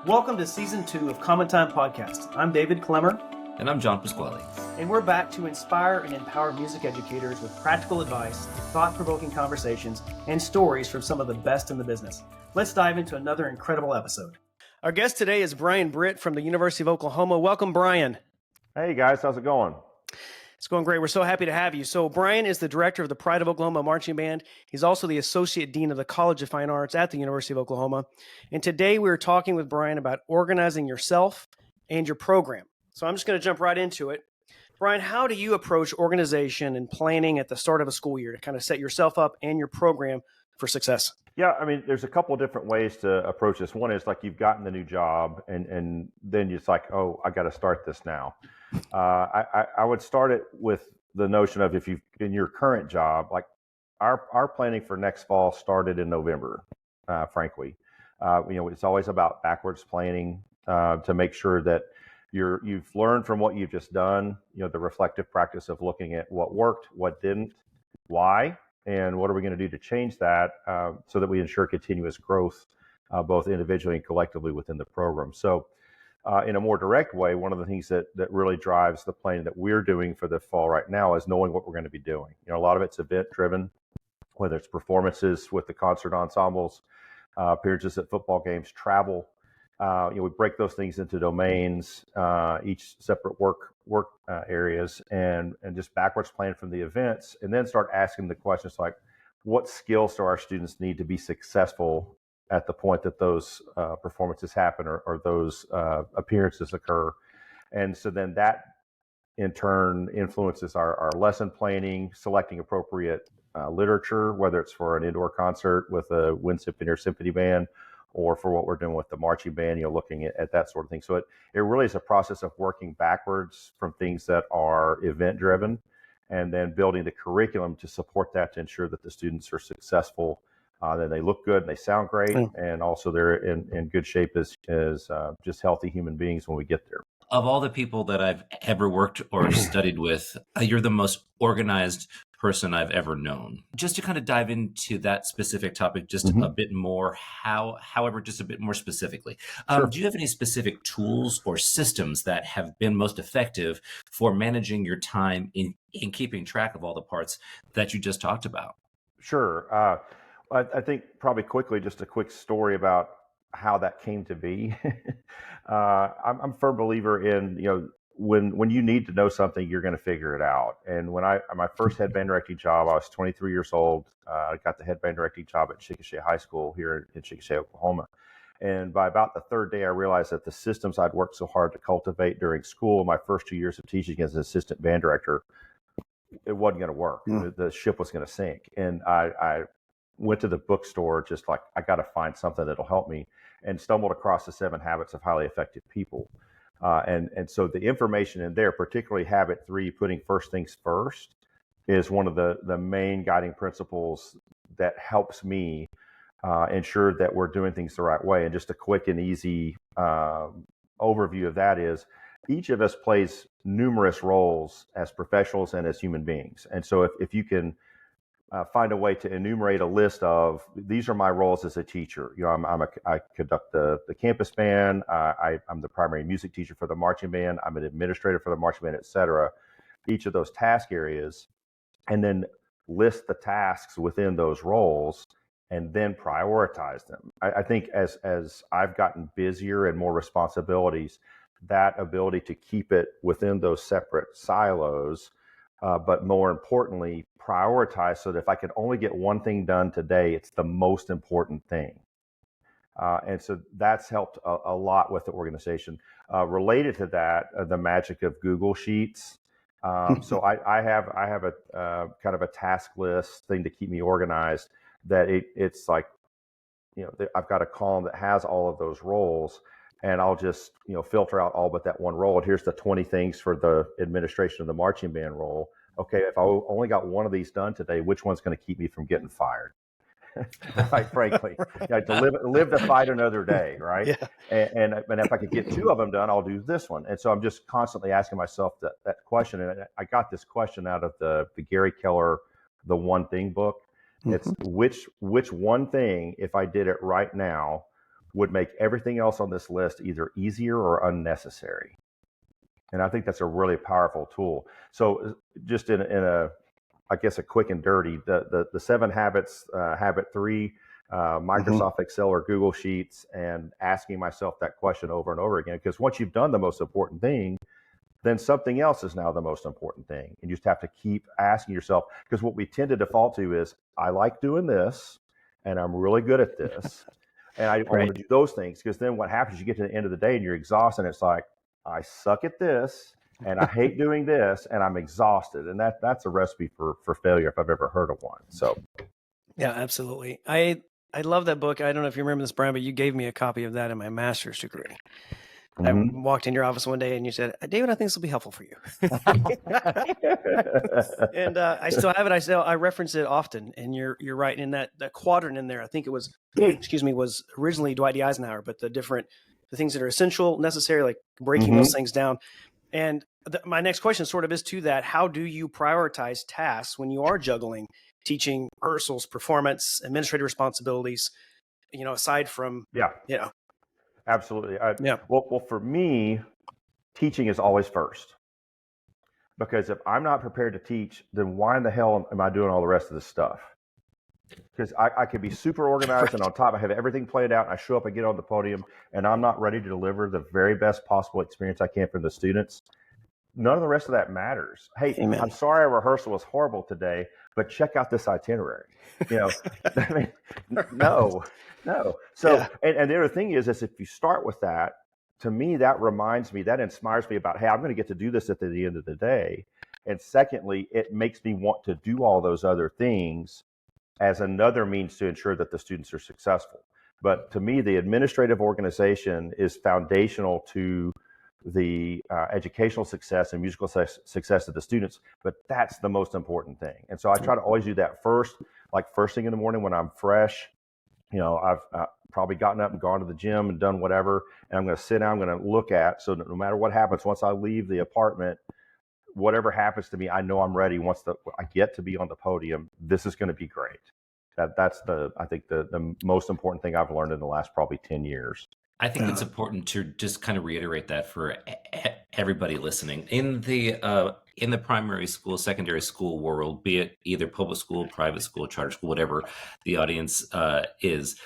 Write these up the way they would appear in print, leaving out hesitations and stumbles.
Welcome to Season 2 of Common Time Podcast. I'm David Clemmer. And I'm John Pasquale. And we're back to inspire and empower music educators with practical advice, thought-provoking conversations, and stories from some of the best in the business. Let's dive into another incredible episode. Our guest today is Brian Britt from the University of Oklahoma. Welcome, Brian. Hey guys, how's it going? It's going great. We're so happy to have you. So Brian is the director of the Pride of Oklahoma Marching Band. He's also the associate dean of the College of Fine Arts at the University of Oklahoma. And today we're talking with Brian about organizing yourself and your program. So I'm just going to jump right into it. Brian, how do you approach organization and planning at the start of a school year to kind of set yourself up and your program for success? Yeah, I mean, there's a couple of different ways to approach this. One is like you've gotten the new job and then it's like, oh, I got to start this now. I would start it with the notion of if you've in your current job, like our planning for next fall started in November, frankly. It's always about backwards planning to make sure that you've learned from what you've just done, the reflective practice of looking at what worked, what didn't, why, and what are we going to do to change that so that we ensure continuous growth, both individually and collectively within the program. So in a more direct way, one of the things that really drives the planning that we're doing for the fall right now is knowing what we're going to be doing. A lot of it's event driven, whether it's performances with the concert ensembles, appearances at football games, travel. We break those things into domains, each separate work areas, and just backwards plan from the events, and then start asking the questions like, what skills do our students need to be successful at the point that those performances happen or those appearances occur? And so then that in turn influences our lesson planning, selecting appropriate literature, whether it's for an indoor concert with a wind symphony or symphony band, or for what we're doing with the marching band, looking at that sort of thing. So it really is a process of working backwards from things that are event driven and then building the curriculum to support that to ensure that the students are successful, that they look good and they sound great, and also they're in good shape as just healthy human beings when we get there. Of all the people that I've ever worked or studied with, you're the most organized person I've ever known. Just to kind of dive into that specific topic just a bit more, however, just a bit more specifically. Sure. Do you have any specific tools or systems that have been most effective for managing your time in keeping track of all the parts that you just talked about? Sure. I think probably quickly, just a quick story about how that came to be. I'm a firm believer in, when you need to know something, you're going to figure it out. And when my first headband directing job, I was 23 years old. I got the headband directing job at Chickasha High School here in Chickasha, Oklahoma. And by about the third day, I realized that the systems I'd worked so hard to cultivate during school, my first 2 years of teaching as an assistant band director, it wasn't going to work. The ship was going to sink. And I went to the bookstore just like, I got to find something that'll help me, and stumbled across the 7 Habits of Highly Effective People. And so the information in there, particularly habit 3, putting first things first, is one of the main guiding principles that helps me ensure that we're doing things the right way. And just a quick and easy overview of that is each of us plays numerous roles as professionals and as human beings. And so if you can find a way to enumerate a list of, these are my roles as a teacher. I conduct the campus band. I'm the primary music teacher for the marching band. I'm an administrator for the marching band, et cetera. Each of those task areas, and then list the tasks within those roles, and then prioritize them. I think as I've gotten busier and more responsibilities, that ability to keep it within those separate silos, but more importantly, prioritize so that if I can only get one thing done today, it's the most important thing. And so that's helped a lot with the organization. Related to that, the magic of Google Sheets. So I have a kind of a task list thing to keep me organized, that it's like, I've got a column that has all of those roles, and I'll just, filter out all but that one role. And here's the 20 things for the administration of the marching band role. Okay, if I only got one of these done today, which one's going to keep me from getting fired? Quite frankly, to live to fight another day, right? Yeah. And if I could get 2 of them done, I'll do this one. And so I'm just constantly asking myself that question. And I got this question out of the Gary Keller, The One Thing book. It's which one thing, if I did it right now, would make everything else on this list either easier or unnecessary. And I think that's a really powerful tool. So just in a I guess a quick and dirty, the 7 habits, habit 3, Microsoft Excel or Google Sheets, and asking myself that question over and over again. Because once you've done the most important thing, then something else is now the most important thing. And you just have to keep asking yourself, because what we tend to default to is, I like doing this and I'm really good at this. And I want to do those things, because then what happens, you get to the end of the day and you're exhausted. And it's like, I suck at this and I hate doing this and I'm exhausted. And that's a recipe for failure if I've ever heard of one. So. Yeah, absolutely. I love that book. I don't know if you remember this, Brian, but you gave me a copy of that in my master's degree. I walked in your office one day and you said, David, I think this will be helpful for you. And I still have it. I reference it often. And you're right. In that quadrant in there, I think it was, was originally Dwight D. Eisenhower, but the things that are essential, necessary, like breaking those things down. And my next question sort of is to that. How do you prioritize tasks when you are juggling teaching, rehearsals, performance, administrative responsibilities, aside from, Absolutely. Well, for me, teaching is always first. Because if I'm not prepared to teach, then why in the hell am I doing all the rest of this stuff? Because I could be super organized and on top, I have everything planned out, and I show up and get on the podium, and I'm not ready to deliver the very best possible experience I can for the students. None of the rest of that matters. Hey, Amen. I'm sorry our rehearsal was horrible today, but check out this itinerary. I mean, no. So, and the other thing is if you start with that, to me, that inspires me about, hey, I'm going to get to do this at the end of the day. And secondly, it makes me want to do all those other things as another means to ensure that the students are successful. But to me, the administrative organization is foundational to the educational success and musical success of the students, but that's the most important thing. And so I try to always do that first, like first thing in the morning when I'm fresh. I've probably gotten up and gone to the gym and done whatever, and I'm going to sit down, I'm going to look at, so that no matter what happens, once I leave the apartment, whatever happens to me, I know I'm ready. Once I get to be on the podium, this is going to be great. That's I think the most important thing I've learned in the last probably 10 years. I think it's important to just kind of reiterate that for everybody listening in the primary school, secondary school world, be it either public school, private school, charter school, whatever the audience is.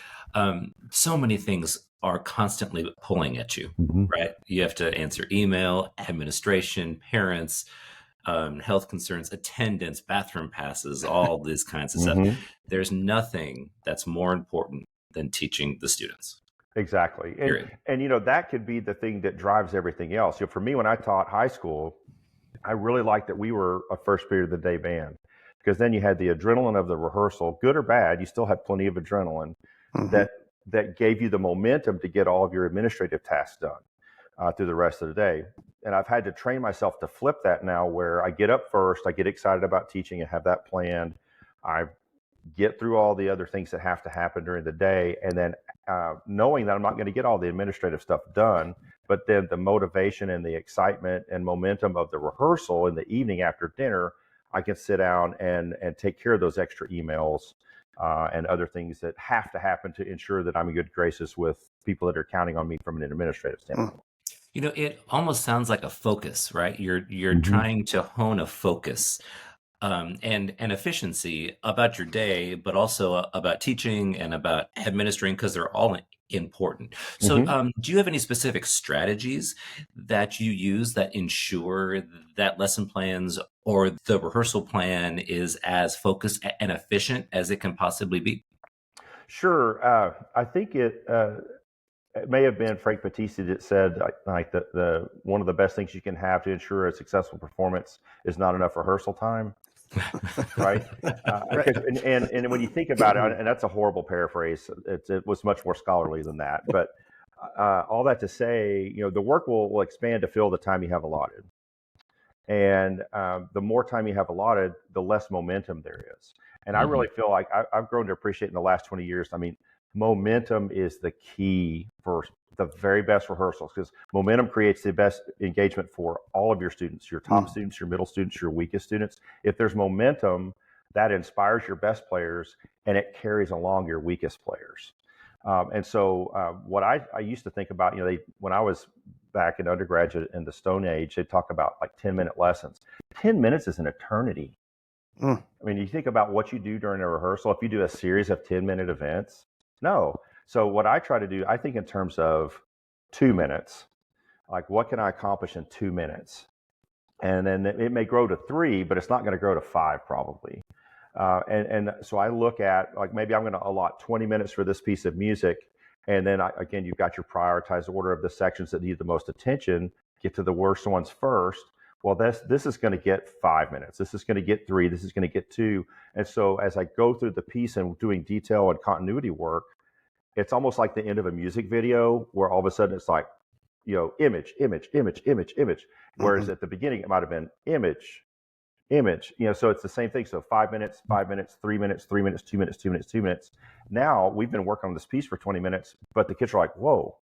So many things are constantly pulling at you, right? You have to answer email, administration, parents, health concerns, attendance, bathroom passes, all these kinds of stuff. There's nothing that's more important than teaching the students. Exactly. And that could be the thing that drives everything else. For me, when I taught high school, I really liked that we were a first period of the day band, because then you had the adrenaline of the rehearsal, good or bad, you still had plenty of adrenaline that gave you the momentum to get all of your administrative tasks done through the rest of the day. And I've had to train myself to flip that now, where I get up first, I get excited about teaching and have that planned. I get through all the other things that have to happen during the day, and then knowing that I'm not going to get all the administrative stuff done, but then the motivation and the excitement and momentum of the rehearsal in the evening after dinner, I can sit down and take care of those extra emails and other things that have to happen to ensure that I'm in good graces with people that are counting on me from an administrative standpoint. It almost sounds like a focus, right? You're trying to hone a focus and efficiency about your day, but also about teaching and about administering, because they're all important. So do you have any specific strategies that you use that ensure that lesson plans or the rehearsal plan is as focused and efficient as it can possibly be? Sure. I think it may have been Frank Battisti that said, like, the one of the best things you can have to ensure a successful performance is not enough rehearsal time. Right. And when you think about it, and that's a horrible paraphrase, it was much more scholarly than that. But all that to say, the work will expand to fill the time you have allotted. And the more time you have allotted, the less momentum there is. And I really feel like I've grown to appreciate in the last 20 years. I mean, momentum is the key for the very best rehearsals, because momentum creates the best engagement for all of your students, your top students, your middle students, your weakest students. If there's momentum, that inspires your best players and it carries along your weakest players. And so what I used to think about, when I was back in undergraduate in the Stone Age, they talk about like 10-minute lessons. 10 minutes is an eternity. Mm. I mean, you think about what you do during a rehearsal, if you do a series of 10-minute events, no. So what I try to do, I think in terms of 2 minutes, like what can I accomplish in 2 minutes? And then it may grow to three, but it's not going to grow to five probably. And so I look at like maybe I'm going to allot 20 minutes for this piece of music, and then again you've got your prioritized order of the sections that need the most attention. Get to the worst ones first. Well, this is going to get 5 minutes. This is going to get three. This is going to get two. And so as I go through the piece and doing detail and continuity work, it's almost like the end of a music video where all of a sudden it's like, image, image, image, image, image. Whereas at the beginning it might have been image, image, so it's the same thing. So 5 minutes, 5 minutes, 3 minutes, 3 minutes, 2 minutes, 2 minutes, 2 minutes. Now we've been working on this piece for 20 minutes, but the kids are like, whoa,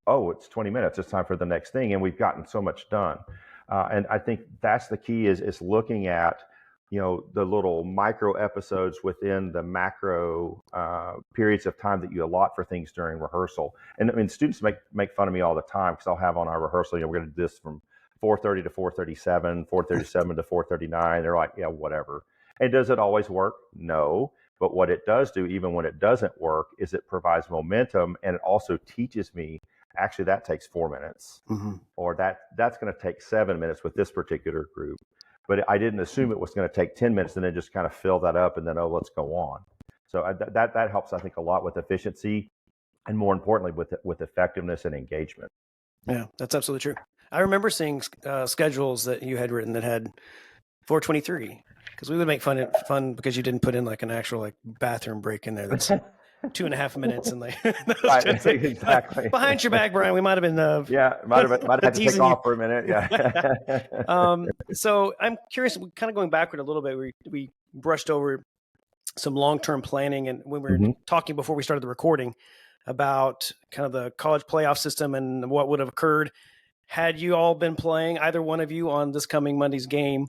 oh, it's 20 minutes. It's time for the next thing. And we've gotten so much done. And I think that's the key is looking at, the little micro episodes within the macro periods of time that you allot for things during rehearsal. And I mean, students make fun of me all the time because I'll have on our rehearsal, we're going to do this from 4:30 to 4:37, 4:37 to 4:39. They're like, yeah, whatever. And does it always work? No. But what it does do, even when it doesn't work, is it provides momentum, and it also teaches me, actually, that takes 4 minutes, or that's going to take 7 minutes with this particular group. But I didn't assume it was going to take 10 minutes and then just kind of fill that up and then, oh, let's go on. So that helps, I think, a lot with efficiency and more importantly, with effectiveness and engagement. Yeah, that's absolutely true. I remember seeing schedules that you had written that had 4:23, because we would make fun because you didn't put in like an actual like bathroom break in there. That's 2.5 minutes, and like right, exactly. Behind your back, Brian. We might have been might have had to take off for a minute. Yeah. So I'm curious, kind of going backward a little bit. We brushed over some long-term planning, and when we were talking before we started the recording about kind of the college playoff system and what would have occurred had you all been playing, either one of you, on this coming Monday's game.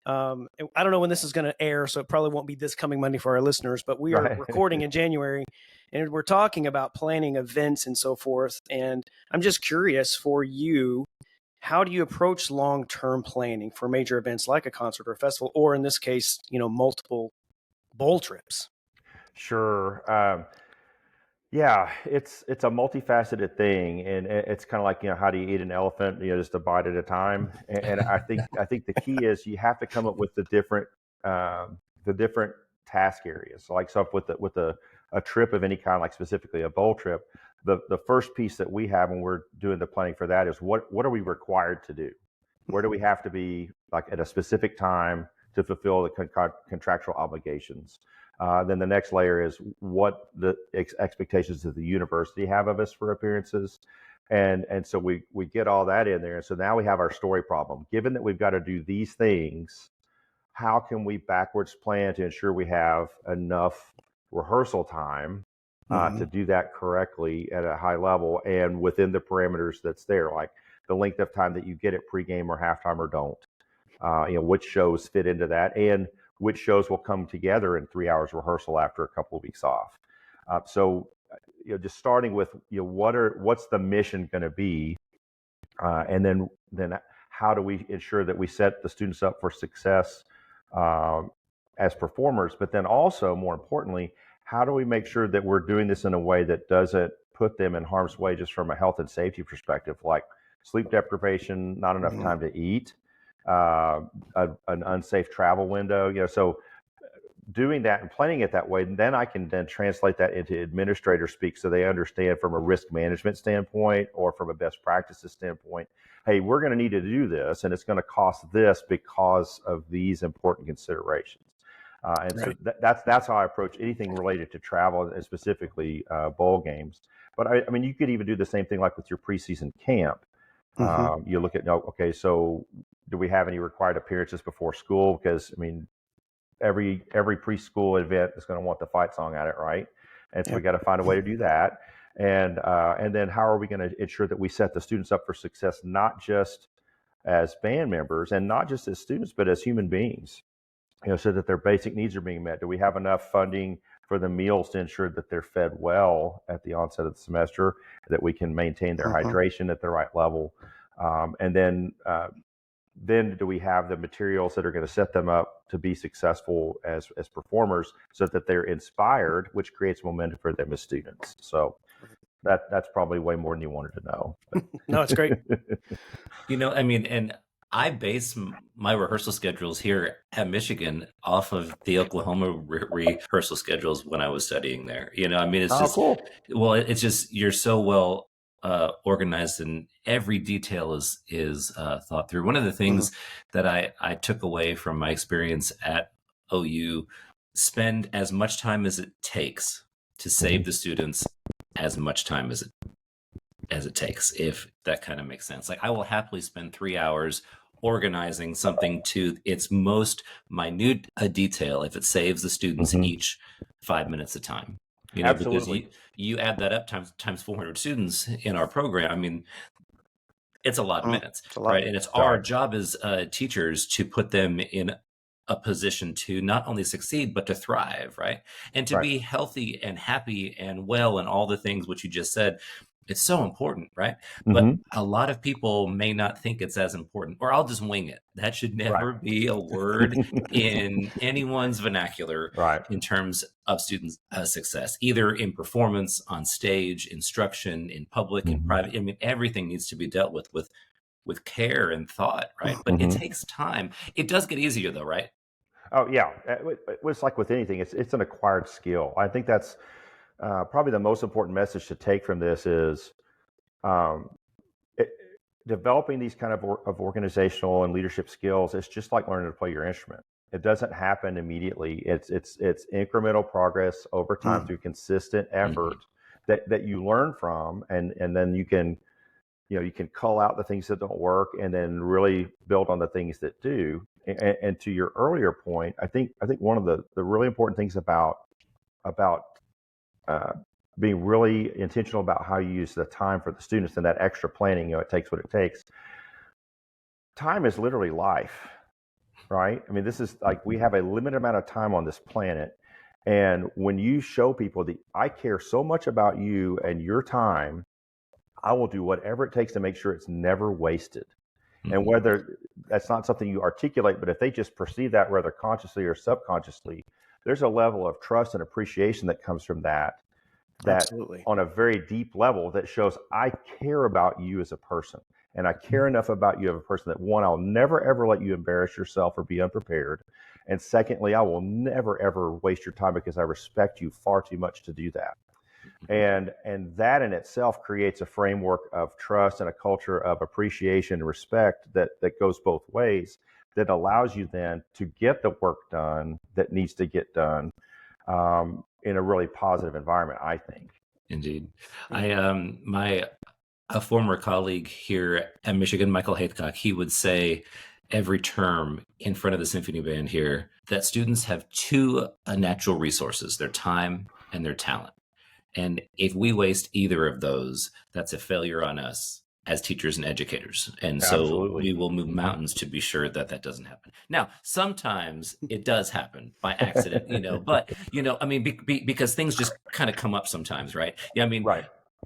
I don't know when this is going to air, so it probably won't be this coming Monday for our listeners, but we are recording in January, and we're talking about planning events and so forth. And I'm just curious for you, how do you approach long-term planning for major events like a concert or a festival, or in this case, multiple bowl trips? Sure. Yeah, it's a multifaceted thing, and it's kind of like, how do you eat an elephant? Just a bite at a time. And I think the key is you have to come up with the different task areas. So with a trip of any kind, like specifically a bowl trip, the first piece that we have when we're doing the planning for that is what are we required to do? Where do we have to be, like, at a specific time to fulfill the contractual obligations? Then the next layer is what the expectations of the university have of us for appearances. And so we get all that in there. And so now we have our story problem. Given that we've got to do these things, how can we backwards plan to ensure we have enough rehearsal time to do that correctly at a high level and within the parameters that's there, like the length of time that you get at pregame or halftime or don't. Which shows fit into that, and which shows will come together in 3 hours rehearsal after a couple of weeks off. So just starting with, what's the mission going to be, and then how do we ensure that we set the students up for success as performers, but then also, more importantly, how do we make sure that we're doing this in a way that doesn't put them in harm's way just from a health and safety perspective, like sleep deprivation, not enough time to eat, an unsafe travel window, so doing that and planning it that way, then I can then translate that into administrator speak so they understand from a risk management standpoint or from a best practices standpoint, hey, we're going to need to do this and it's going to cost this because of these important considerations. So that's how I approach anything related to travel, and specifically bowl games. But I mean, you could even do the same thing like with your preseason camp. You look at, okay, so do we have any required appearances before school? Because I mean, every preschool event is going to want the fight song at it, right? And so we got to find a way to do that. And then how are we going to ensure that we set the students up for success, not just as band members and not just as students, but as human beings, so that their basic needs are being met? Do we have enough funding for the meals to ensure that they're fed well at the onset of the semester, that we can maintain their hydration at the right level. And then do we have the materials that are going to set them up to be successful as performers so that they're inspired, which creates momentum for them as students. So that's probably way more than you wanted to know. No, it's great. I mean, and I base my rehearsal schedules here at Michigan off of the Oklahoma rehearsal schedules when I was studying there. I mean, it's just, cool. Well, it's just, you're so well organized, and every detail is thought through. One of the things that I took away from my experience at OU: spend as much time as it takes to save the students as much time as it takes, if that kind of makes sense. Like, I will happily spend 3 hours organizing something to its most minute detail if it saves the students each 5 minutes of time. Absolutely. Because you add that up times 400 students in our program. I mean, it's a lot of minutes, right? And it's our job as teachers to put them in a position to not only succeed, but to thrive, right? And to be healthy and happy and well, and all the things which you just said. It's so important, right? But a lot of people may not think it's as important, or I'll just wing it. That should never be a word in anyone's vernacular in terms of students' success, either in performance, on stage, instruction, in public, in private. I mean, everything needs to be dealt with care and thought, right? But it takes time. It does get easier though, right? Oh yeah, it's like with anything. It's an acquired skill. I think that's probably the most important message to take from this is developing these kind of organizational and leadership skills. It's just like learning to play your instrument. It doesn't happen immediately. It's incremental progress over time through consistent effort that you learn from, and then you can cull out the things that don't work and then really build on the things that do. And to your earlier point, I think one of the really important things about being really intentional about how you use the time for the students and that extra planning, it takes what it takes. Time is literally life, right? I mean, this is like, we have a limited amount of time on this planet. And when you show people I care so much about you and your time, I will do whatever it takes to make sure it's never wasted. And whether that's not something you articulate, but if they just perceive that, whether consciously or subconsciously, there's a level of trust and appreciation that comes from that Absolutely. on a very deep level that shows I care about you as a person, and I care enough about you as a person that, one, I'll never ever let you embarrass yourself or be unprepared, and secondly, I will never ever waste your time because I respect you far too much to do that. And that in itself creates a framework of trust and a culture of appreciation and respect that goes both ways, that allows you then to get the work done that needs to get done in a really positive environment, I think. Indeed. A former colleague here at Michigan, Michael Haycock, he would say every term in front of the symphony band here that students have two natural resources: their time and their talent. And if we waste either of those, that's a failure on us as teachers and educators. And so we will move mountains to be sure that doesn't happen. Now, sometimes it does happen by accident, but, I mean, because things just kind of come up sometimes, right? Yeah, I mean,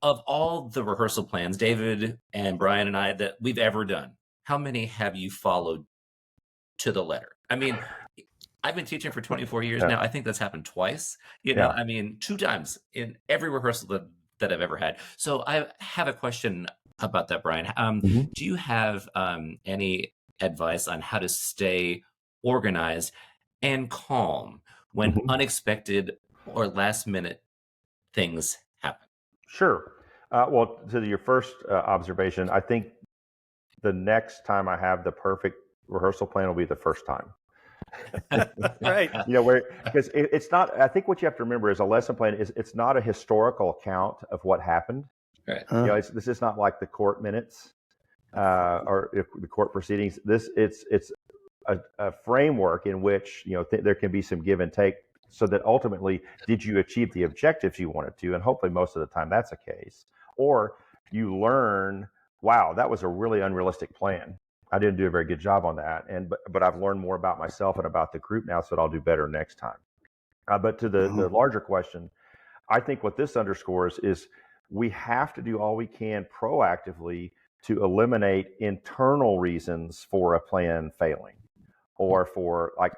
of all the rehearsal plans, David and Brian and I, that we've ever done, how many have you followed to the letter? I mean, I've been teaching for 24 years now. I think that's happened twice. I mean, 2 times in every rehearsal that I've ever had. So I have a question about that, Brian. Do you have any advice on how to stay organized and calm when unexpected or last minute things happen? Sure. Well, to your first observation, I think the next time I have the perfect rehearsal plan will be the first time. Right. Because it's not, I think what you have to remember is a lesson plan it's not a historical account of what happened. Right. This is not like the court minutes or the court proceedings. It's a framework in which, there can be some give and take, so that ultimately, did you achieve the objectives you wanted to? And hopefully most of the time that's the case. Or you learn, wow, that was a really unrealistic plan. I didn't do a very good job on that. But I've learned more about myself and about the group now, so that I'll do better next time. But to the larger question, I think what this underscores is we have to do all we can proactively to eliminate internal reasons for a plan failing, or for like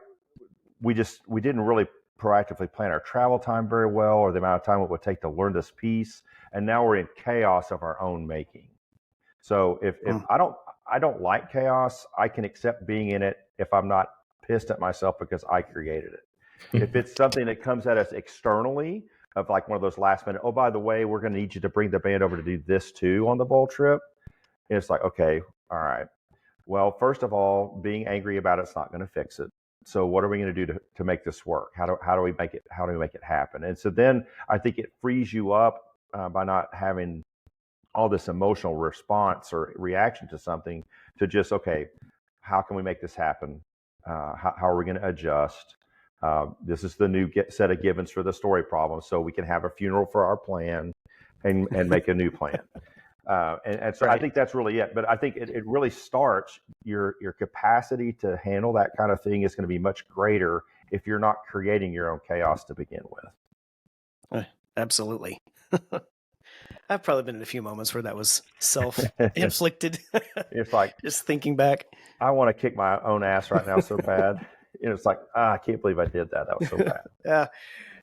we didn't really proactively plan our travel time very well, or the amount of time it would take to learn this piece, and now we're in chaos of our own making. So if I don't like chaos, I can accept being in it if I'm not pissed at myself because I created it. If it's something that comes at us externally, of like one of those last minute, oh, by the way, we're going to need you to bring the band over to do this too on the bowl trip. And it's like, okay, all right. Well, first of all, being angry about it's not going to fix it. So what are we going to do to make this work? How do we make it happen? And so then I think it frees you up by not having all this emotional response or reaction to something, to just, okay, how can we make this happen? How are we going to adjust? This is the new set of givens for the story problem, so we can have a funeral for our plan and make a new plan. And so I think that's really it. But I think it really starts, your capacity to handle that kind of thing is going to be much greater if you're not creating your own chaos to begin with. Absolutely. I've probably been in a few moments where that was self-inflicted. It's like, just thinking back, I want to kick my own ass right now so bad. It's like, I can't believe I did that. That was so bad. Yeah.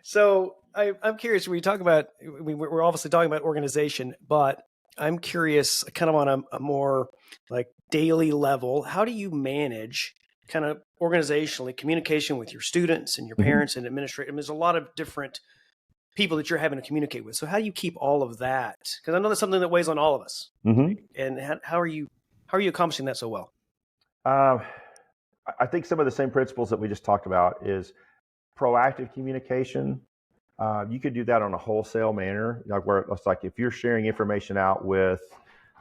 So I'm curious, when you talk about, we're obviously talking about organization, but I'm curious, kind of on a more like daily level, how do you manage kind of organizationally communication with your students and your parents and administrators? I mean, there's a lot of different people that you're having to communicate with. So how do you keep all of that? Because I know that's something that weighs on all of us. And how are you accomplishing that so well? I think some of the same principles that we just talked about is proactive communication. You could do that on a wholesale manner, like where it's like if you're sharing information out with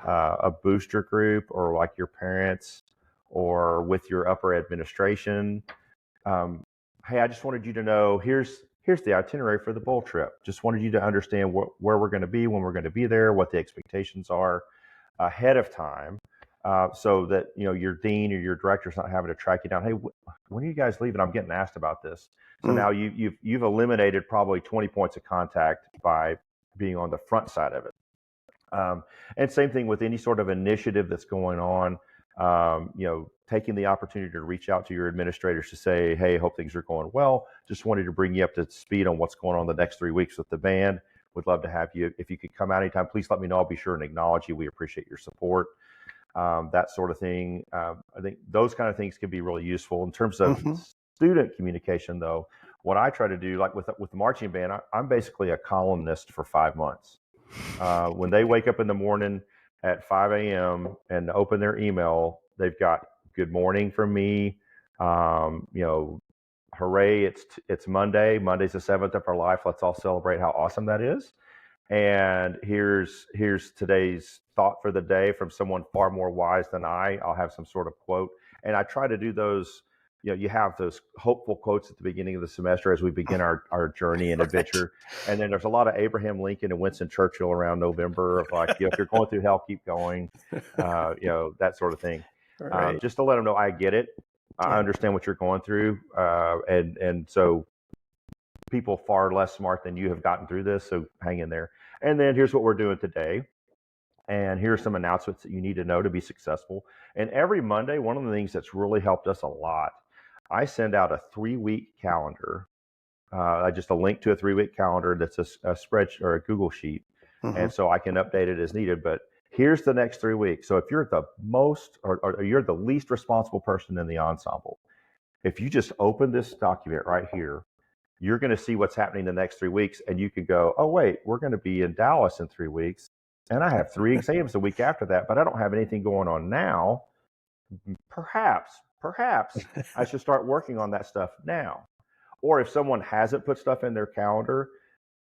a booster group, or like your parents, or with your upper administration. Hey, I just wanted you to know, here's the itinerary for the bowl trip. Just wanted you to understand where we're going to be, when we're going to be there, what the expectations are ahead of time. So that your dean or your director's not having to track you down. Hey, when are you guys leaving? I'm getting asked about this. So now you've eliminated probably 20 points of contact by being on the front side of it. And same thing with any sort of initiative that's going on. Taking the opportunity to reach out to your administrators to say, hey, hope things are going well. Just wanted to bring you up to speed on what's going on the next 3 weeks with the band. Would love to have you. If you could come out anytime, please let me know. I'll be sure and acknowledge you. We appreciate your support. That sort of thing. I think those kind of things can be really useful. In terms of student communication, though, what I try to do, like with the marching band, I'm basically a columnist for 5 months. When they wake up in the morning at 5 a.m. and open their email, they've got good morning from me. Hooray, it's Monday. Monday's the 7th of our life. Let's all celebrate how awesome that is. And here's today's thought for the day from someone far more wise than I. I'll have some sort of quote. And I try to do those, you have those hopeful quotes at the beginning of the semester as we begin our journey and adventure. And then there's a lot of Abraham Lincoln and Winston Churchill around November of like, if you're going through hell, keep going, that sort of thing. Right. Just to let them know I get it. I understand what you're going through. And so people far less smart than you have gotten through this. So hang in there. And then here's what we're doing today. And here's some announcements that you need to know to be successful. And every Monday, one of the things that's really helped us a lot, I send out a 3-week calendar, just a link to a 3-week calendar that's a spreadsheet or a Google sheet. And so I can update it as needed. But here's the next 3 weeks. So if you're the most, or you're the least responsible person in the ensemble, if you just open this document right here, you're going to see what's happening the next 3 weeks. And you can go, oh, wait, we're going to be in Dallas in 3 weeks. And I have 3 exams the week after that, but I don't have anything going on now. Perhaps I should start working on that stuff now. Or if someone hasn't put stuff in their calendar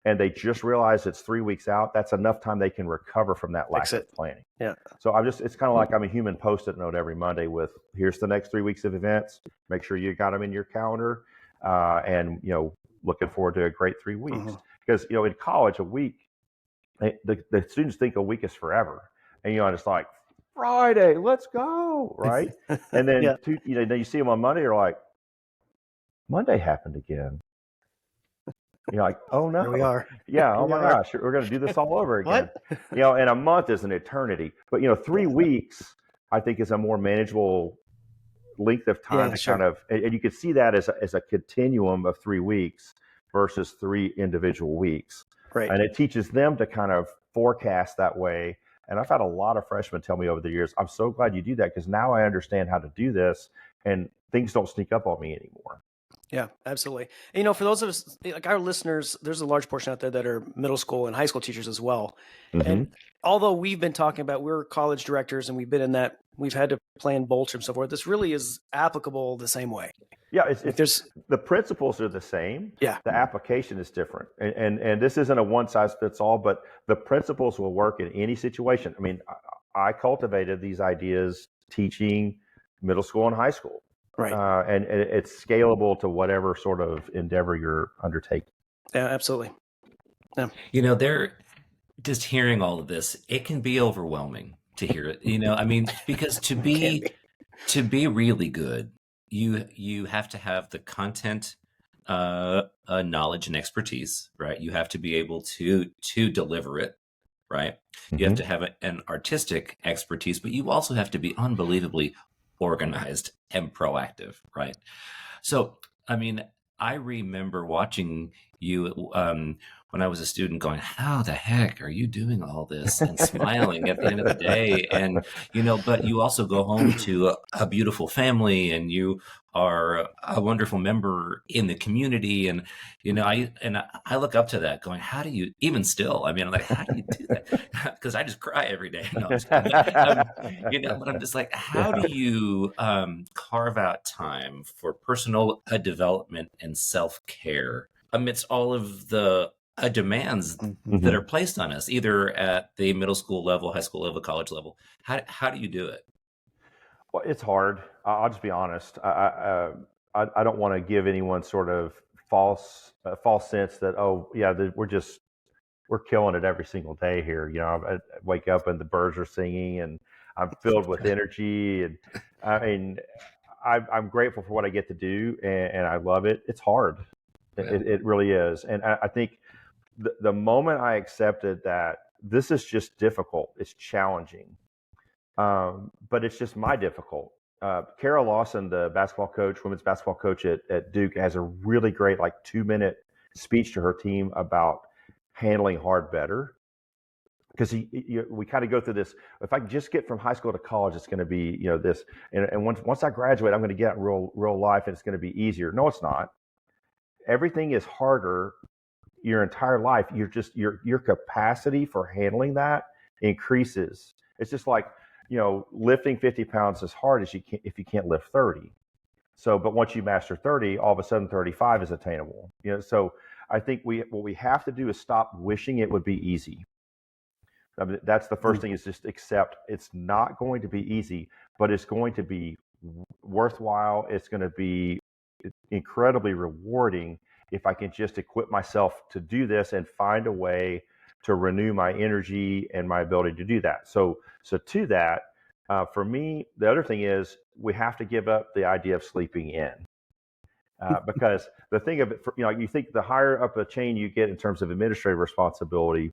and they just realize it's 3 weeks out, that's enough time they can recover from that lack of planning. Yeah. So it's kind of like I'm a human Post-it note every Monday with, here's the next 3 weeks of events. Make sure you got them in your calendar. And looking forward to a great 3 weeks. Because, in college, a week, the students think a week is forever. And, it's like, Friday, let's go, right? And then, then you see them on Monday, you're like, Monday happened again. You're like, oh Here we no, are. yeah, Here oh we my are. gosh, we're going to do this all over again. What? And a month is an eternity. But 3 weeks, I think, is a more manageable length of time Yeah, to sure. kind of, and you can see that as a continuum of 3 weeks versus 3 individual weeks. Right. And it teaches them to kind of forecast that way. And I've had a lot of freshmen tell me over the years, I'm so glad you do that because now I understand how to do this and things don't sneak up on me anymore. Yeah, absolutely. And, for those of us, like our listeners, there's a large portion out there that are middle school and high school teachers as well. Mm-hmm. And although we've been talking about we're college directors and we've been in that, we've had to plan bolts and so forth, this really is applicable the same way. Yeah, Like there's, the principles are the same. yeah, The application is different, and this isn't a one size fits all, but the principles will work in any situation. I mean, I cultivated these ideas teaching middle school and high school, right. and it's scalable to whatever sort of endeavor you're undertaking. Yeah, absolutely. Yeah. They're just hearing all of this, it can be overwhelming to hear it. I mean, because to be really good, you have to have the content, knowledge and expertise, right? You have to be able to deliver it, right? You have to have an artistic expertise, but you also have to be unbelievably organized and proactive, right? So, I mean, I remember watching you when I was a student going, how the heck are you doing all this, and smiling at the end of the day? And, but you also go home to a beautiful family, and you are a wonderful member in the community. And, I look up to that going, how do you, even still, I mean, I'm like, how do you do that? Because I just cry every day. No, I'm just kidding. But I'm just like, how do you carve out time for personal development and self-care amidst all of the demands that are placed on us, either at the middle school level, high school level, college level? How do you do it? Well, it's hard. I'll just be honest. I don't want to give anyone sort of false sense that, oh yeah, we're killing it every single day here. I wake up and the birds are singing and I'm filled with energy. And I mean, I'm grateful for what I get to do, and I love it. It's hard. It really is. And I think the moment I accepted that this is just difficult, it's challenging, but it's just my difficult. Kara Lawson, the women's basketball coach at Duke, has a really great 2-minute speech to her team about handling hard better. Because we kind of go through this. If I can just get from high school to college, it's going to be this. And once I graduate, I'm going to get real life, and it's going to be easier. No, it's not. Everything is harder your entire life. You're just your capacity for handling that increases. It's just like lifting 50 pounds as hard as you can if you can't lift 30. So, but once you master 30, all of a sudden 35 is attainable. So I think what we have to do is stop wishing it would be easy. I mean, that's the first thing, is just accept it's not going to be easy, but it's going to be worthwhile. It's going to be incredibly rewarding if I can just equip myself to do this and find a way to renew my energy and my ability to do that. So to that, for me, the other thing is we have to give up the idea of sleeping in. Because the thing of it, you think the higher up the chain you get in terms of administrative responsibility,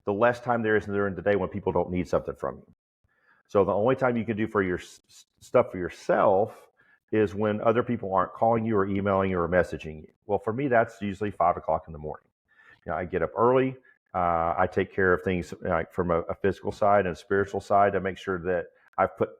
the less time there is during the day when people don't need something from you. So the only time you can do for your stuff for yourself is when other people aren't calling you or emailing you or messaging you. Well, for me, that's usually 5 o'clock in the morning. I get up early. I take care of things from a physical side and a spiritual side to make sure that I've put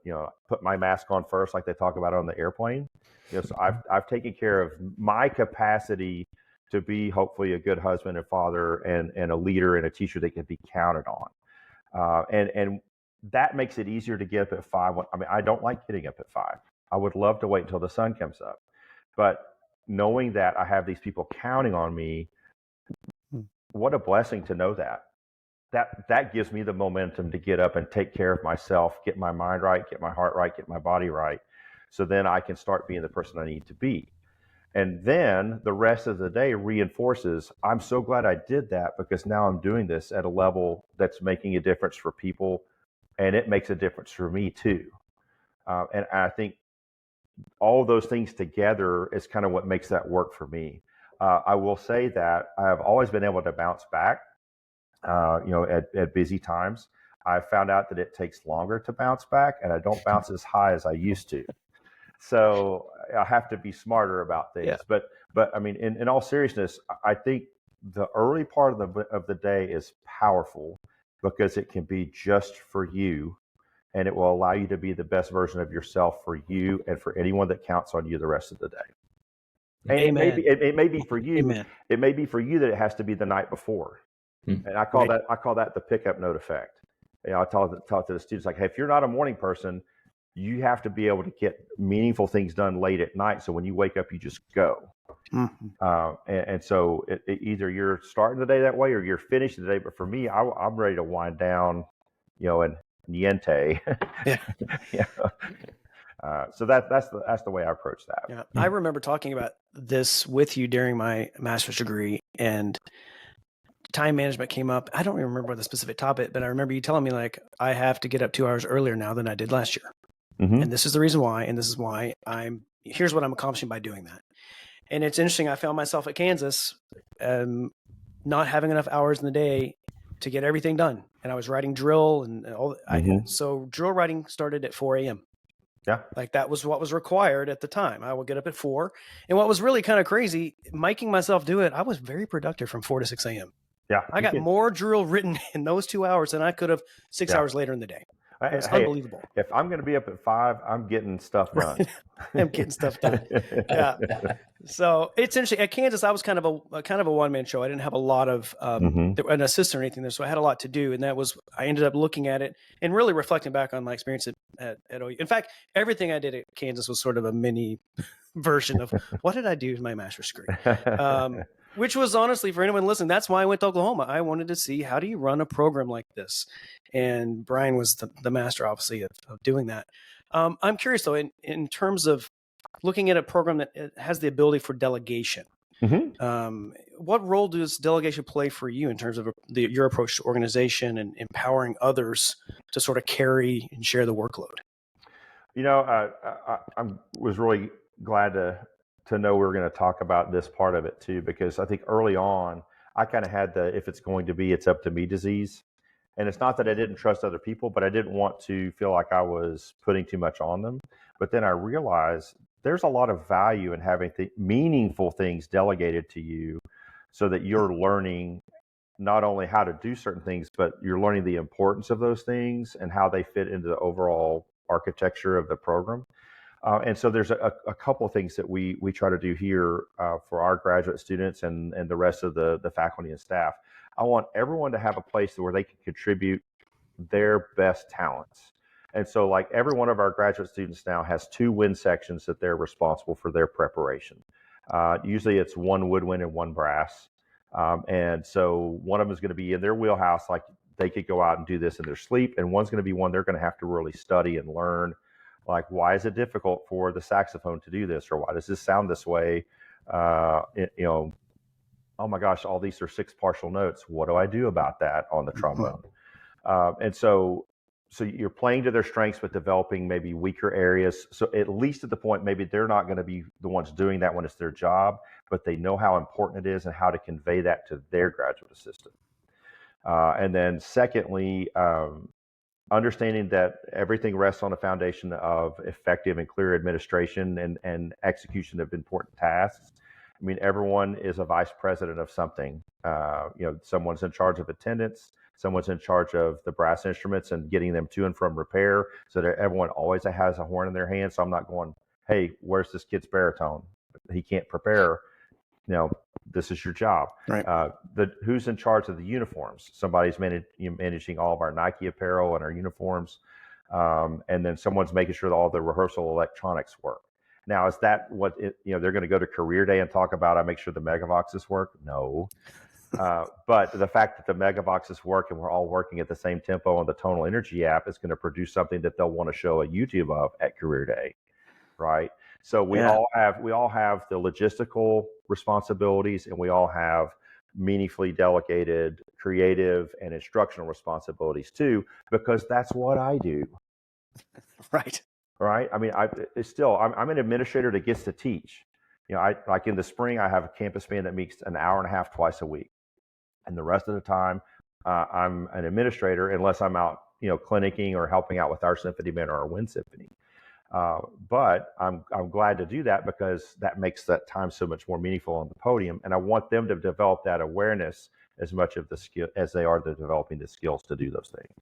my mask on first, like they talk about on the airplane. So I've taken care of my capacity to be hopefully a good husband and father and a leader and a teacher that can be counted on. And that makes it easier to get up at 5. I mean, I don't like getting up at 5. I would love to wait until the sun comes up. But knowing that I have these people counting on me, what a blessing to know that. That gives me the momentum to get up and take care of myself, get my mind right, get my heart right, get my body right. So then I can start being the person I need to be. And then the rest of the day reinforces, I'm so glad I did that because now I'm doing this at a level that's making a difference for people, and it makes a difference for me too. And I think all of those things together is kind of what makes that work for me. I will say that I have always been able to bounce back, at busy times. I found out that it takes longer to bounce back, and I don't bounce as high as I used to. So I have to be smarter about things. Yeah. But I mean, in all seriousness, I think the early part of the day is powerful because it can be just for you, and it will allow you to be the best version of yourself for you and for anyone that counts on you the rest of the day. And Amen. it may be for you. Amen. It may be for you that it has to be the night before, and I call that the pickup note effect. I talk to the students like, hey, if you're not a morning person, you have to be able to get meaningful things done late at night. So when you wake up, you just go. And so either you're starting the day that way or you're finishing the day. But for me, I'm ready to wind down, and niente. Yeah. So that's the way I approach that. Yeah. I remember talking about this with you during my master's degree, and time management came up. I don't even remember the specific topic, but I remember you telling me like, I have to get up 2 hours earlier now than I did last year. And this is the reason why, and this is why here's what I'm accomplishing by doing that. And it's interesting. I found myself at Kansas, not having enough hours in the day to get everything done. And I was writing drill and all. So drill writing started at 4 a.m. Yeah. Like that was what was required at the time. I would get up at 4. And what was really kind of crazy, making myself do it, I was very productive from 4 to 6 a.m. Yeah. I got more drill written in those 2 hours than I could have 6 hours later in the day. It's unbelievable. If I'm going to be up at 5, I'm getting stuff done. I'm getting stuff done. Yeah. So it's interesting. At Kansas, I was kind of a one-man show. I didn't have a lot of an assistant or anything there, so I had a lot to do. And I ended up looking at it and really reflecting back on my experience at OU. In fact, everything I did at Kansas was sort of a mini version of what did I do in my master's degree. Which was honestly, for anyone listening, that's why I went to Oklahoma. I wanted to see, how do you run a program like this? And Brian was the master, obviously, of doing that. I'm curious, though, in terms of looking at a program that has the ability for delegation, what role does delegation play for you in terms of your approach to organization and empowering others to sort of carry and share the workload? I was really glad to know we were going to talk about this part of it too, because I think early on I kind of had the if it's going to be, it's up to me disease. And it's not that I didn't trust other people, but I didn't want to feel like I was putting too much on them. But then I realized there's a lot of value in having meaningful things delegated to you so that you're learning not only how to do certain things, but you're learning the importance of those things and how they fit into the overall architecture of the program. And so there's a couple of things that we try to do here for our graduate students and the rest of the faculty and staff. I want everyone to have a place where they can contribute their best talents. And so like every one of our graduate students now has 2 wind sections that they're responsible for their preparation. Usually it's 1 woodwind and 1 brass. And so one of them is going to be in their wheelhouse, like they could go out and do this in their sleep. And one's going to be one they're going to have to really study and learn. Like, why is it difficult for the saxophone to do this? Or why does this sound this way? Oh my gosh, all these are 6 partial notes. What do I do about that on the trombone? And so you're playing to their strengths, but developing maybe weaker areas. So at least at the point, maybe they're not going to be the ones doing that when it's their job, but they know how important it is and how to convey that to their graduate assistant. And then secondly, understanding that everything rests on a foundation of effective and clear administration and execution of important tasks. I mean, everyone is a vice president of something. Someone's in charge of attendance, someone's in charge of the brass instruments and getting them to and from repair, so that everyone always has a horn in their hand. So I'm not going, hey, where's this kid's baritone? He can't prepare. This is your job. Right. Who's in charge of the uniforms? Somebody's managing all of our Nike apparel and our uniforms. And then someone's making sure that all the rehearsal electronics work. Now, is that what they're going to go to career day and talk about? I make sure the Megavoxes work? No. But the fact that the Megavoxes work and we're all working at the same tempo on the Tonal Energy app is going to produce something that they'll want to show a YouTube of at career day, right? So we all have the logistical responsibilities, and we all have meaningfully delegated creative and instructional responsibilities too, because that's what I do. Right. Right. I mean, I'm an administrator that gets to teach. Like in the spring, I have a campus band that meets an hour and a half twice a week, and the rest of the time, I'm an administrator unless I'm out, clinicking or helping out with our symphony band or our wind symphony. But I'm glad to do that because that makes that time so much more meaningful on the podium, and I want them to develop that awareness as much of the skill as they are developing the skills to do those things.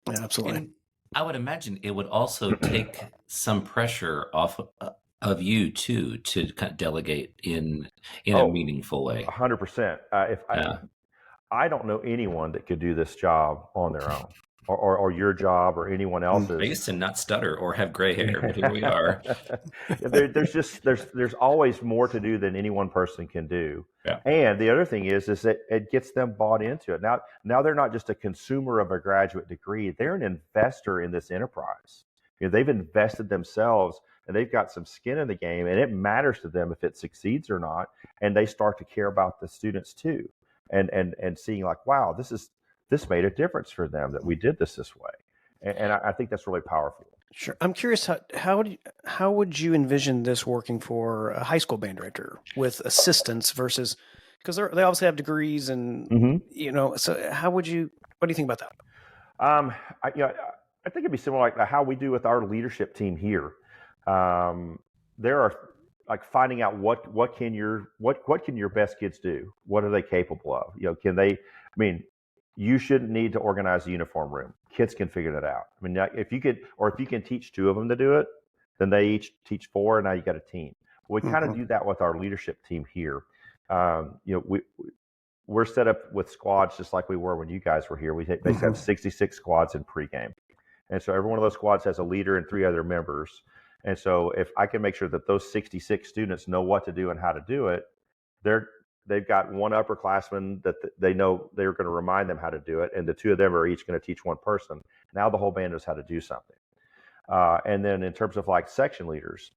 Yeah, absolutely. And I would imagine it would also take some pressure off of you too to kind of delegate in a meaningful way. 100%. If Yeah. I don't know anyone that could do this job on their own, or your job or anyone else's. I used to not stutter or have gray hair, but here we are. There's always more to do than any one person can do. Yeah. And the other thing is that it gets them bought into it. Now they're not just a consumer of a graduate degree; they're an investor in this enterprise. They've invested themselves and they've got some skin in the game, and it matters to them if it succeeds or not. And they start to care about the students too, and seeing like, wow, this made a difference for them that we did this way. And I think that's really powerful. Sure. I'm curious, how would you envision this working for a high school band director with assistants versus, because they obviously have degrees and, so what do you think about that? I think it'd be similar like how we do with our leadership team here. There are like finding out what can your best kids do? What are they capable of? Can they, you shouldn't need to organize a uniform room. Kids can figure that out. If you can teach two of them to do it, then they each teach four, and now you got a team. We kind of do that with our leadership team here. We're set up with squads just like we were when you guys were here. We basically have 66 squads in pregame, and so every one of those squads has a leader and 3 other members. And so if I can make sure that those 66 students know what to do and how to do it, they've got one upperclassman that they know they're going to remind them how to do it, and the 2 of them are each going to teach one person. Now the whole band knows how to do something. And then in terms of like section leaders,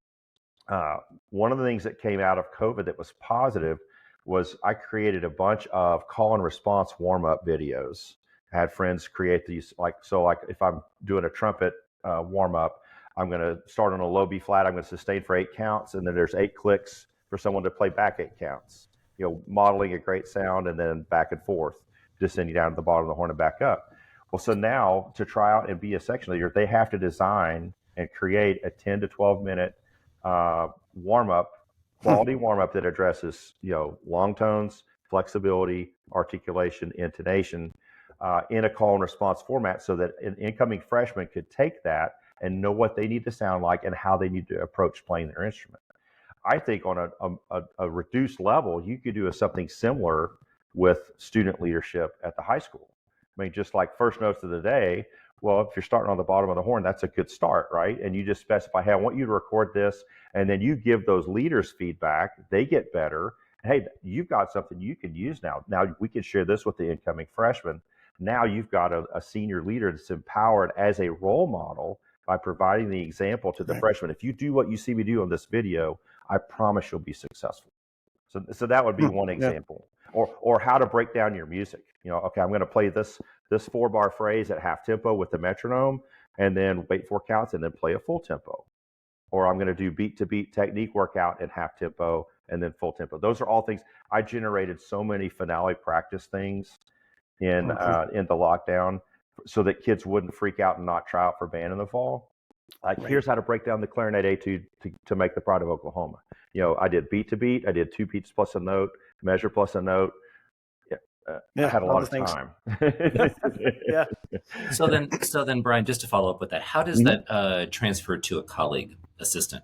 one of the things that came out of COVID that was positive was I created a bunch of call and response warm-up videos. I had friends create these, like if I'm doing a trumpet warm-up, I'm going to start on a low B flat, I'm going to sustain for 8 counts, and then there's 8 clicks for someone to play back 8 counts. Modeling a great sound, and then back and forth, descending down to the bottom of the horn and back up. Well, so now to try out and be a section leader, they have to design and create a 10 to 12 minute warm-up, quality warm-up that addresses, long tones, flexibility, articulation, intonation, in a call and response format, so that an incoming freshman could take that and know what they need to sound like and how they need to approach playing their instrument. I think on a reduced level, you could do something similar with student leadership at the high school. Just like first notes of the day. Well, if you're starting on the bottom of the horn, that's a good start, right? And you just specify, hey, I want you to record this, and then you give those leaders feedback. They get better. Hey, you've got something you can use now. Now we can share this with the incoming freshman. Now you've got a senior leader that's empowered as a role model by providing the example to the freshman. If you do what you see me do on this video, I promise you'll be successful. So that would be one example. Or how to break down your music. Okay, I'm going to play this 4-bar phrase at half tempo with the metronome, and then wait 4 counts, and then play a full tempo. Or I'm going to do beat to beat technique workout at half tempo and then full tempo. Those are all things. I generated so many finale practice things in the lockdown, so that kids wouldn't freak out and not try out for band in the fall. Like, here's how to break down the clarinet etude to make the Pride of Oklahoma. I did beat to beat. I did 2 beats plus a note, measure plus a note. I had a lot of time. Yeah. So then, Brian, just to follow up with that, how does that transfer to a colleague assistant?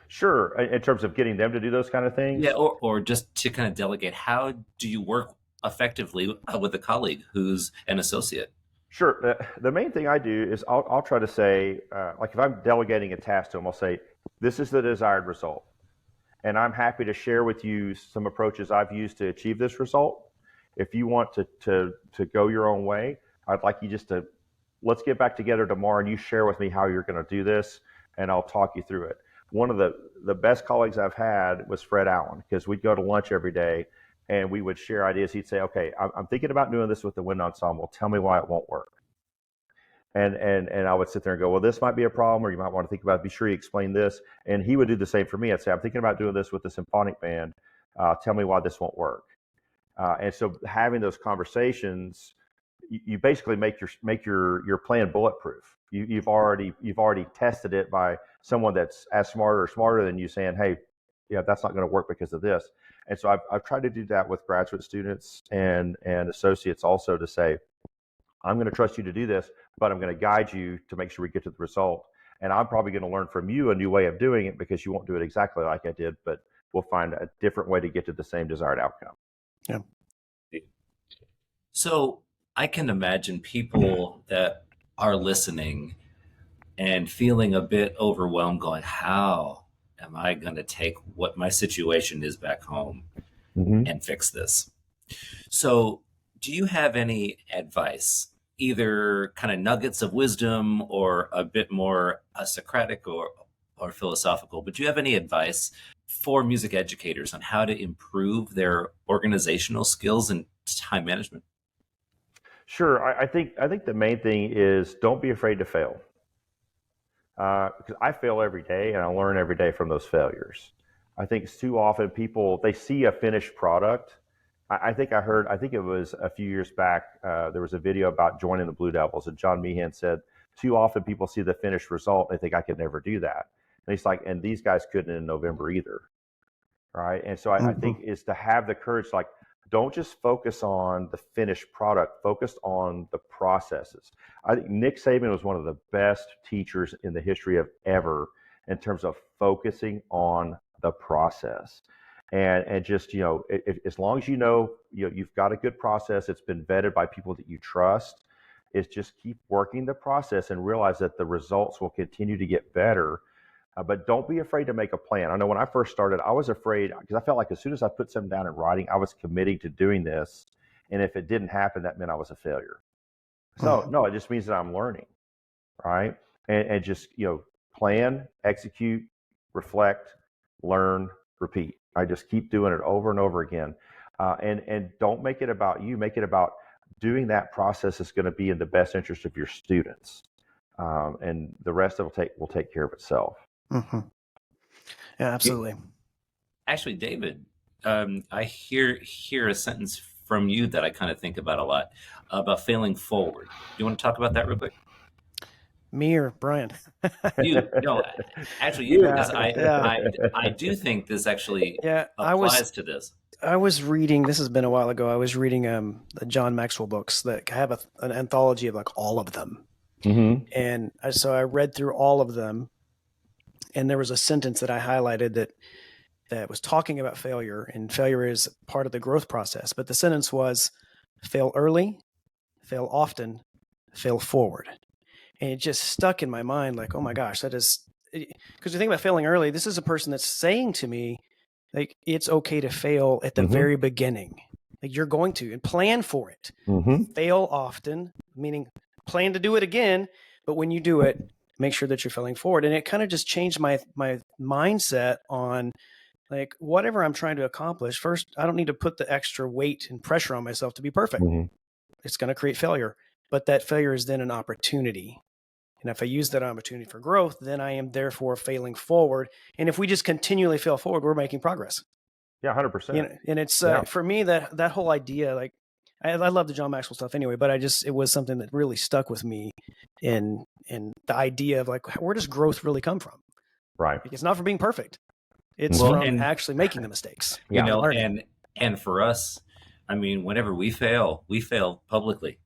Sure. In terms of getting them to do those kind of things? Yeah, or just to kind of delegate. How do you work effectively with a colleague who's an associate? Sure. The main thing I do is I'll try to say, like if I'm delegating a task to them, I'll say, this is the desired result. And I'm happy to share with you some approaches I've used to achieve this result. If you want to go your own way, I'd like you let's get back together tomorrow and you share with me how you're going to do this, and I'll talk you through it. One of the best colleagues I've had was Fred Allen, because we'd go to lunch every day and we would share ideas. He'd say, okay, I'm thinking about doing this with the wind ensemble. Tell me why it won't work. And I would sit there and go, well, this might be a problem, or you might want to think about it. Be sure you explain this. And he would do the same for me. I'd say, I'm thinking about doing this with the symphonic band. Tell me why this won't work. And so having those conversations, you basically make your plan bulletproof. You've already tested it by someone that's as smart or smarter than you, saying, hey, yeah, that's not going to work because of this. And so I've tried to do that with graduate students and associates also, to say, I'm going to trust you to do this, but I'm going to guide you to make sure we get to the result. And I'm probably going to learn from you a new way of doing it, because you won't do it exactly like I did, but we'll find a different way to get to the same desired outcome. Yeah. So I can imagine people that are listening and feeling a bit overwhelmed, going, how am I going to take what my situation is back home and fix this? So do you have any advice, either kind of nuggets of wisdom or a bit more Socratic or philosophical, but do you have any advice for music educators on how to improve their organizational skills and time management? Sure. I think the main thing is, don't be afraid to fail. Because I fail every day and I learn every day from those failures. I think too often people, they see a finished product. I think it was a few years back, there was a video about joining the Blue Devils, and John Meehan said, too often people see the finished result and they think, I could never do that. And he's like, and these guys couldn't in November either. Right. And so I think is to have the courage, like, don't just focus on the finished product, focus on the processes. I think Nick Saban was one of the best teachers in the history of ever in terms of focusing on the process. And just, as long as you've got a good process, it's been vetted by people that you trust, is just keep working the process and realize that the results will continue to get better. But don't be afraid to make a plan. I know when I first started, I was afraid, because I felt like as soon as I put something down in writing, I was committing to doing this. And if it didn't happen, that meant I was a failure. So no, it just means that I'm learning, right? And just, plan, execute, reflect, learn, repeat. I just keep doing it over and over again. And don't make it about you. Make it about doing that process is going to be in the best interest of your students. And the rest of it will take care of itself. Yeah, absolutely. Actually, David, I hear a sentence from you that I kind of think about a lot, about failing forward. Do you want to talk about that real quick? Me or Brian? You, no, actually you, because I do think this actually applies to this. I was reading, this has been a while ago, I was reading the John Maxwell books that have an anthology of like all of them. And so I read through all of them, and there was a sentence that I highlighted that was talking about failure, and failure is part of the growth process. But the sentence was, fail early, fail often, fail forward. And it just stuck in my mind, like, oh my gosh, that is, because you think about failing early, this is a person that's saying to me, like, it's okay to fail at the very beginning. Like, you're going to, and plan for it. Fail often, meaning plan to do it again, but when you do it, make sure that you're failing forward. And it kind of just changed my mindset on, like, whatever I'm trying to accomplish. First, I don't need to put the extra weight and pressure on myself to be perfect. It's going to create failure, but that failure is then an opportunity. And if I use that opportunity for growth, then I am therefore failing forward. And if we just continually fail forward, we're making progress. Yeah, 100%. And it's for me, that whole idea, like, I love the John Maxwell stuff anyway, but it was something that really stuck with me in the idea of, like, where does growth really come from? Right. It's not from being perfect. It's from actually making the mistakes. And for us, I mean, whenever we fail publicly.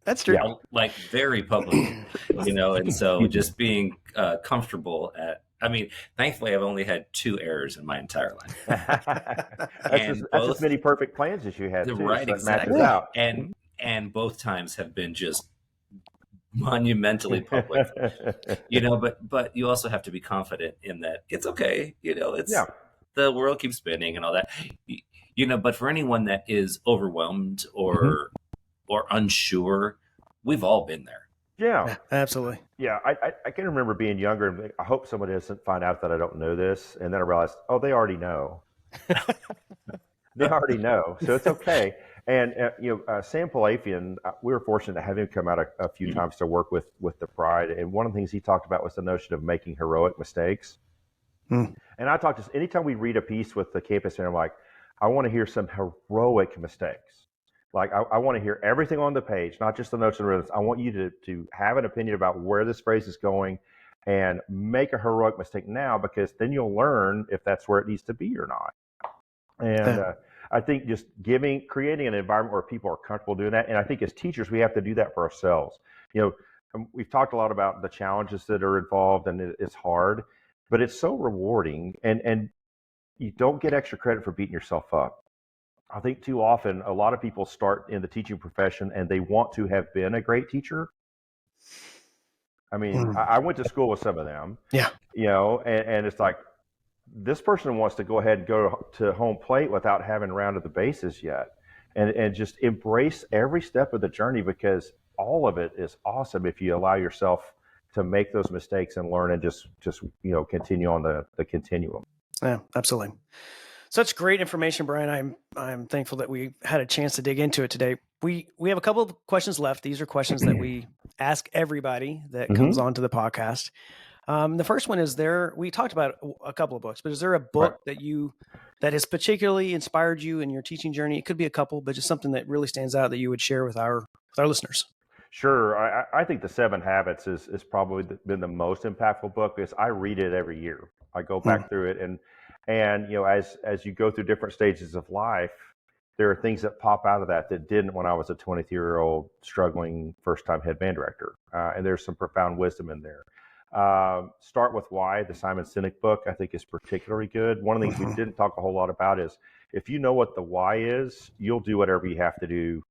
That's true. Like very publicly, and so just being comfortable I mean, thankfully, I've only had 2 errors in my entire life. That's as many perfect plans as you had, too, right? So exactly. Matches out. And both times have been just monumentally public, But you also have to be confident in that it's okay. It's the world keeps spinning and all that. But for anyone that is overwhelmed or unsure, we've all been there. Yeah, absolutely. Yeah, I can remember being younger and I hope somebody doesn't find out that I don't know this. And then I realized, oh, they already know. They already know. So it's okay. And Sam Palafian, we were fortunate to have him come out a few times to work with the Pride. And one of the things he talked about was the notion of making heroic mistakes. Mm. And I talked to anytime we read a piece with the campus, and I'm like, I want to hear some heroic mistakes. Like I want to hear everything on the page, not just the notes and rhythms. I want you to have an opinion about where this phrase is going, and make a heroic mistake now, because then you'll learn if that's where it needs to be or not. And I think just creating an environment where people are comfortable doing that. And I think as teachers, we have to do that for ourselves. We've talked a lot about the challenges that are involved, and it's hard, but it's so rewarding. And you don't get extra credit for beating yourself up. I think too often, a lot of people start in the teaching profession and they want to have been a great teacher. I mean, I went to school with some of them. Yeah. And it's like, this person wants to go ahead and go to home plate without having rounded the bases yet, and just embrace every step of the journey, because all of it is awesome if you allow yourself to make those mistakes and learn, and just continue on the continuum. Yeah, absolutely. Such great information, Brian. I'm thankful that we had a chance to dig into it today. We have a couple of questions left. These are questions that we ask everybody that comes onto the podcast. The first one is we talked about a couple of books, but is there a book that has particularly inspired you in your teaching journey? It could be a couple, but just something that really stands out that you would share with our listeners. Sure. I think The 7 Habits is probably been the most impactful book, because I read it every year. I go back through it, and as you go through different stages of life, there are things that pop out of that didn't when I was a 23-year-old struggling first-time head band director. And there's some profound wisdom in there. Start with Why, the Simon Sinek book, I think is particularly good. One of the things we didn't talk a whole lot about is, if you know what the why is, you'll do whatever you have to do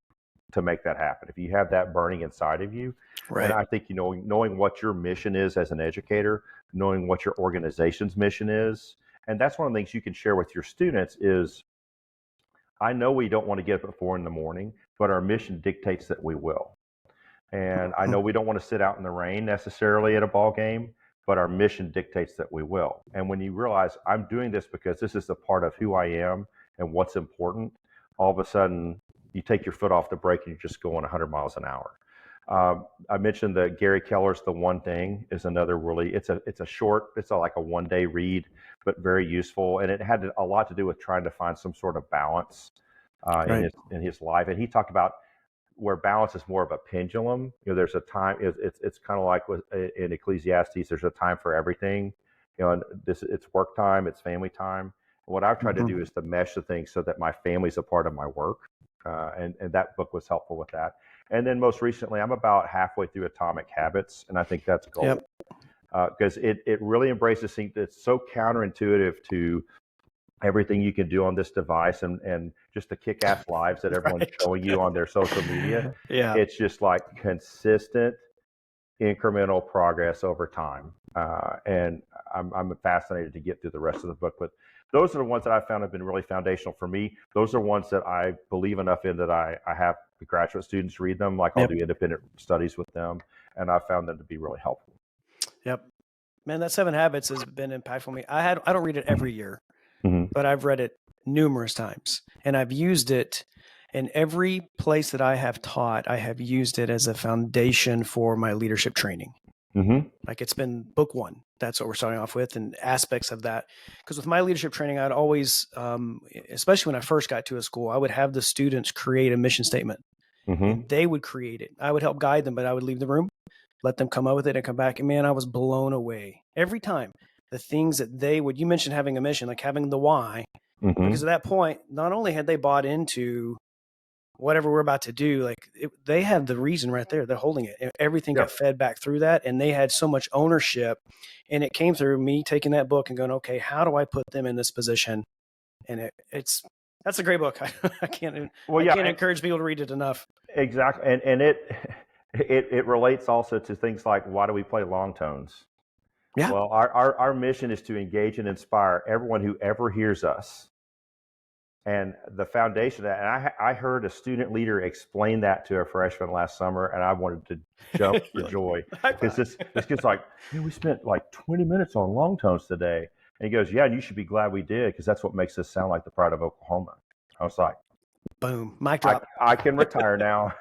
to make that happen. If you have that burning inside of you. Right. And I think, knowing what your mission is as an educator, knowing what your organization's mission is. And that's one of the things you can share with your students is, I know we don't want to get up at 4 a.m, but our mission dictates that we will. And I know we don't want to sit out in the rain necessarily at a ball game, but our mission dictates that we will. And when you realize, I'm doing this because this is a part of who I am and what's important, all of a sudden you take your foot off the brake and you're just going 100 miles an hour. I mentioned that Gary Keller's The One Thing is another really, it's like a one-day read, but very useful. And it had a lot to do with trying to find some sort of balance in his life. And he talked about where balance is more of a pendulum. There's a time, it's kind of like in Ecclesiastes, there's a time for everything. And it's work time, it's family time. And what I've tried to do is to mesh the things so that my family's a part of my work. And that book was helpful with that. And then most recently, I'm about halfway through Atomic Habits, and I think that's gold. Because it really embraces things that's so counterintuitive to everything you can do on this device, and just the kick-ass lives that everyone's showing you on their social media. It's just like consistent, incremental progress over time. And I'm fascinated to get through the rest of the book. But those are the ones that I found have been really foundational for me. Those are ones that I believe enough in that I have the graduate students read them. Like I'll do independent studies with them, and I found them to be really helpful. Yep. Man, that 7 Habits has been impactful for me. I don't read it every year, but I've read it numerous times, and I've used it in every place that I have taught. I have used it as a foundation for my leadership training. Like it's been book one. That's what we're starting off with, and aspects of that. Because with my leadership training, I'd always, especially when I first got to a school, I would have the students create a mission statement. And they would create it. I would help guide them, but I would leave the room, let them come up with it and come back. And man, I was blown away every time. The things that you mentioned having a mission, like having the why, because at that point, not only had they bought into whatever we're about to do, they have the reason right there. They're holding it. Everything got fed back through that. And they had so much ownership, and it came through me taking that book and going, okay, how do I put them in this position? And that's a great book. I can't encourage people to read it enough. Exactly. And it relates also to things like, why do we play long tones? Yeah. Well, our mission is to engage and inspire everyone who ever hears us. And the foundation of that, and I heard a student leader explain that to a freshman last summer, and I wanted to jump for joy. Because this kid's like, hey, we spent like 20 minutes on long tones today. And he goes, yeah, and you should be glad we did, because that's what makes us sound like the pride of Oklahoma. I was like, Boom. Mic drop. I can retire now.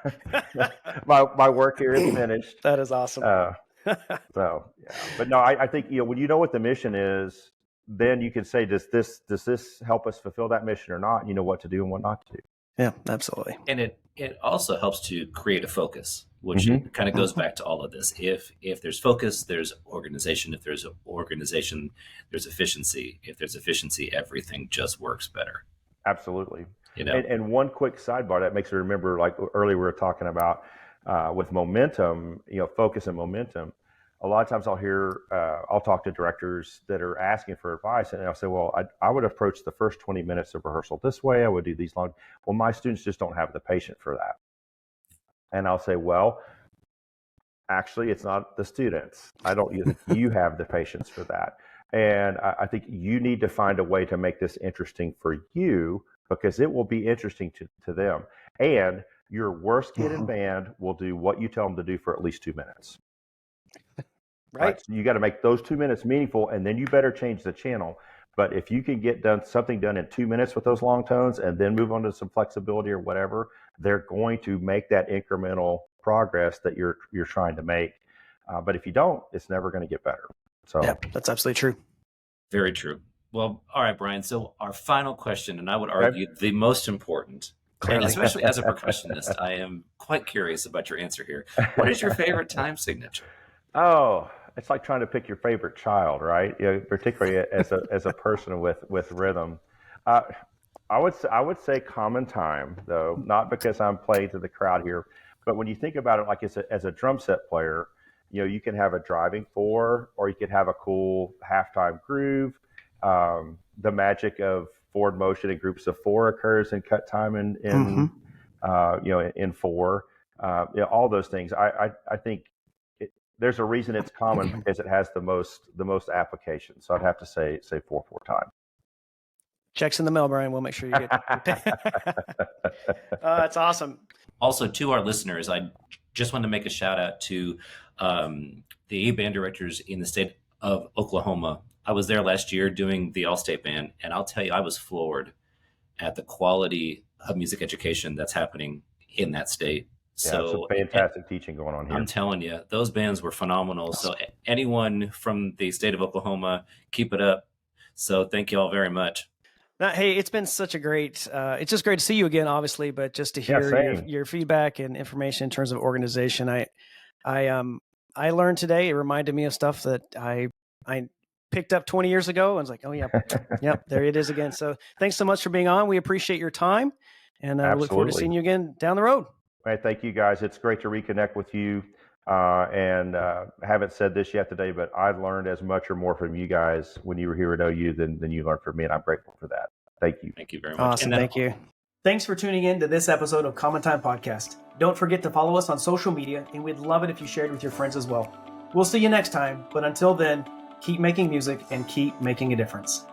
my work here is finished. That is awesome. So yeah, but no, I think when you know what the mission is, then you can say, does this help us fulfill that mission or not? You know what to do and what not to do. Yeah, absolutely. And it also helps to create a focus, which kind of goes back to all of this. If there's focus, there's organization. If there's organization, there's efficiency. If there's efficiency, everything just works better. Absolutely. And one quick sidebar that makes me remember, like earlier we were talking about with momentum, focus and momentum. A lot of times I'll talk to directors that are asking for advice, and I'll say, well, I would approach the first 20 minutes of rehearsal this way. I would do these long. Well, my students just don't have the patience for that. And I'll say, well, actually, it's not the students. You have the patience for that. And I think you need to find a way to make this interesting for you, because it will be interesting to them. And your worst kid in band will do what you tell them to do for at least 2 minutes. Right. So you got to make those 2 minutes meaningful, and then you better change the channel. But if you can get something done in 2 minutes with those long tones and then move on to some flexibility or whatever, they're going to make that incremental progress that you're trying to make. But if you don't, it's never going to get better. So yeah, that's absolutely true. Very true. Well, all right, Brian. So our final question, and I would argue the most important, and especially as a percussionist, I am quite curious about your answer here. What is your favorite time signature? Oh, it's like trying to pick your favorite child, right? Particularly as a person with rhythm. I would say common time, though, not because I'm playing to the crowd here, but when you think about it, like as a drum set player, you can have a driving 4, or you could have a cool halftime groove. The magic of forward motion in groups of 4 occurs in cut time in 4. All those things. I think there's a reason it's common, because it has the most application. So I'd have to say 4/4 time. Checks in the mail, Brian. We'll make sure you get. That's awesome. Also, to our listeners, I just want to make a shout out to the band directors in the state of Oklahoma. I was there last year doing the All-State Band, and I'll tell you, I was floored at the quality of music education that's happening in that state. Yeah, so some fantastic teaching going on here. I'm telling you, those bands were phenomenal. So anyone from the state of Oklahoma, keep it up. So thank you all very much. Hey, it's been such a great, it's just great to see you again, obviously, but just to hear your feedback and information in terms of organization. I learned today, it reminded me of stuff that I picked up 20 years ago. I was like, oh yeah, yep, there it is again. So thanks so much for being on. We appreciate your time, and I look forward to seeing you again down the road. Hey, thank you guys. It's great to reconnect with you. And I haven't said this yet today, but I've learned as much or more from you guys when you were here at OU than you learned from me, and I'm grateful for that. Thank you. Thank you very much. Awesome. Thank you. Thanks for tuning in to this episode of Common Time Podcast. Don't forget to follow us on social media, and we'd love it if you shared with your friends as well. We'll see you next time, but until then, keep making music and keep making a difference.